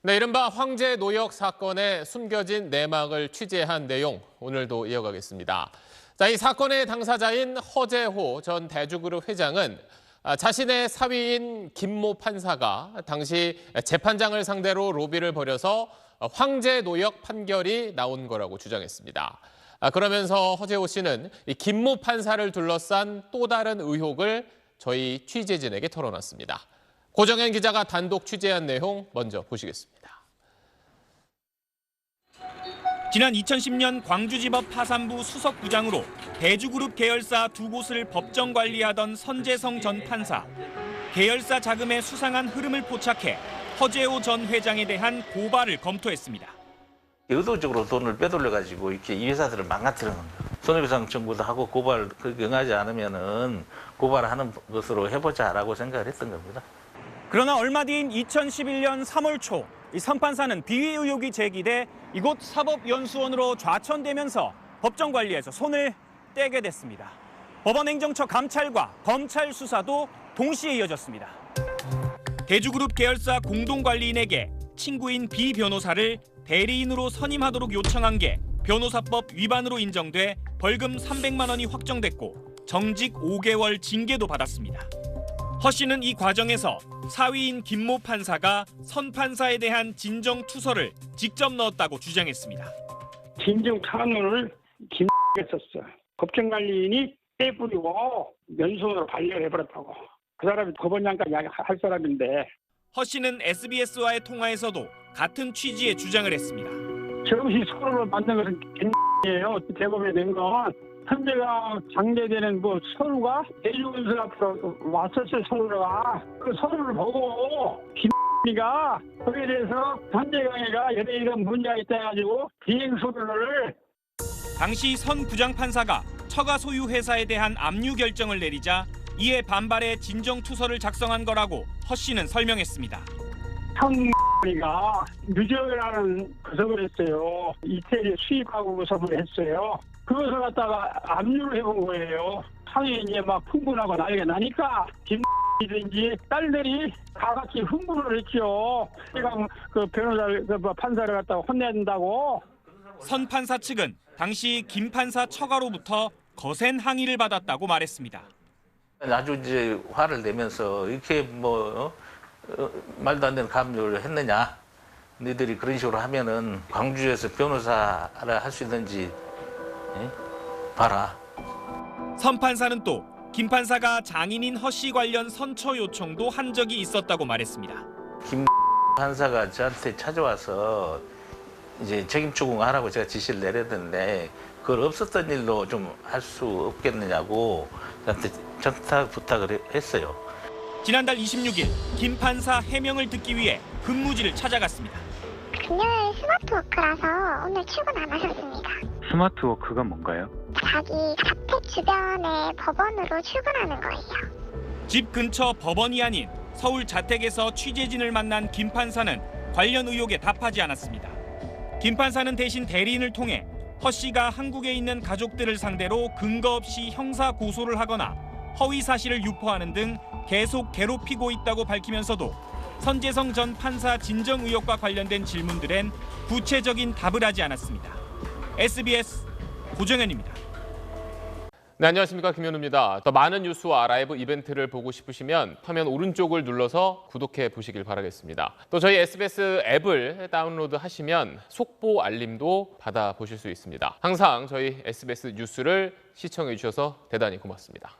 네, 이른바 황제 노역 사건의 숨겨진 내막을 취재한 내용 오늘도 이어가겠습니다. 자, 이 사건의 당사자인 허재호 전 대주그룹 회장은 자신의 사위인 김모 판사가 당시 재판장을 상대로 로비를 벌여서 황제 노역 판결이 나온 거라고 주장했습니다. 그러면서 허재호 씨는 이 김모 판사를 둘러싼 또 다른 의혹을 저희 취재진에게 털어놨습니다. 고정현 기자가 단독 취재한 내용 먼저 보시겠습니다. 지난 2010년 광주지법 파산부 수석부장으로 대주그룹 계열사 두 곳을 법정 관리하던 선재성 전 판사. 계열사 자금의 수상한 흐름을 포착해 허재호 전 회장에 대한 고발을 검토했습니다. 의도적으로 돈을 빼돌려가지고 이렇게 이 회사들을 망가뜨리는 거예요. 손해배상 청구도 하고 고발 응하지 않으면은 고발하는 것으로 해보자라고 생각을 했던 겁니다. 그러나 얼마 뒤인 2011년 3월 초 이 선 판사는 비위 의혹이 제기돼 이곳 사법연수원으로 좌천되면서 법정 관리에서 손을 떼게 됐습니다. 법원행정처 감찰과 검찰 수사도 동시에 이어졌습니다. 대주그룹 계열사 공동관리인에게 친구인 비 변호사를 대리인으로 선임하도록 요청한 게 변호사법 위반으로 인정돼 벌금 300만 원이 확정됐고 정직 5개월 징계도 받았습니다. 허 씨는 이 과정에서 사위인 김모 판사가 선 판사에 대한 진정 투서를 직접 넣었다고 주장했습니다. 진정 탄원을 했었어. 법정관리인이 떼뿌리고 면소로 발령을 해버렸다고. 그 사람이 법원장까지 할 사람인데. 허 씨는 SBS와의 통화에서도 같은 취지의 주장을 했습니다. 저것이 서로를 만든 것은 이에요. 대법에 낸 건. 현재가 장례되는 서류가 대주원수 앞으로 왔었을 서류가 그 서류를 보고 김이가 거기에 대해서 현재강의가 이런 문제가 있다 해가지고 비행 서류를 당시 선 부장판사가 처가 소유 회사에 대한 압류 결정을 내리자 이에 반발해 진정 투서를 작성한 거라고 허 씨는 설명했습니다. 현이가 유적이라는 구석을 했어요. 이태리 수입하고 구석을 했어요. 그것을 갖다가 압류를 해본 거예요. 상에 이제 막 흥분하고 난리가 나니까 김이든지 딸들이 다 같이 흥분을 했죠. 제가 그 변호사를 판사를 갖다가 혼내야 된다고. 선 판사 측은 당시 김 판사 처가로부터 거센 항의를 받았다고 말했습니다. 아주 이제 화를 내면서 이렇게 말도 안 되는 감정을 했느냐. 너희들이 그런 식으로 하면은 광주에서 변호사를 할 수 있는지 봐라. 선 판사는 또 김 판사가 장인인 허 씨 관련 선처 요청도 한 적이 있었다고 말했습니다. 김 판사가 저한테 찾아와서 이제 책임 추궁하라고 제가 지시를 내렸는데 그걸 없었던 일로 좀 할 수 없겠느냐고 저한테 전탁 부탁을 했어요. 지난달 26일 김 판사 해명을 듣기 위해 근무지를 찾아갔습니다. 금요일 스마트워크라서 오늘 출근 안 하셨습니다. 스마트워크가 뭔가요? 자기 자택 주변에 법원으로 출근하는 거예요. 집 근처 법원이 아닌 서울 자택에서 취재진을 만난 김 판사는 관련 의혹에 답하지 않았습니다. 김 판사는 대신 대리인을 통해 허 씨가 한국에 있는 가족들을 상대로 근거 없이 형사 고소를 하거나 허위 사실을 유포하는 등 계속 괴롭히고 있다고 밝히면서도 선재성 전 판사 진정 의혹과 관련된 질문들엔 구체적인 답을 하지 않았습니다. SBS 고정현입니다. 네, 안녕하십니까. 김현우입니다. 더 많은 뉴스와 라이브 이벤트를 보고 싶으시면 화면 오른쪽을 눌러서 구독해 보시길 바라겠습니다. 또 저희 SBS 앱을 다운로드 하시면 속보 알림도 받아보실 수 있습니다. 항상 저희 SBS 뉴스를 시청해 주셔서 대단히 고맙습니다.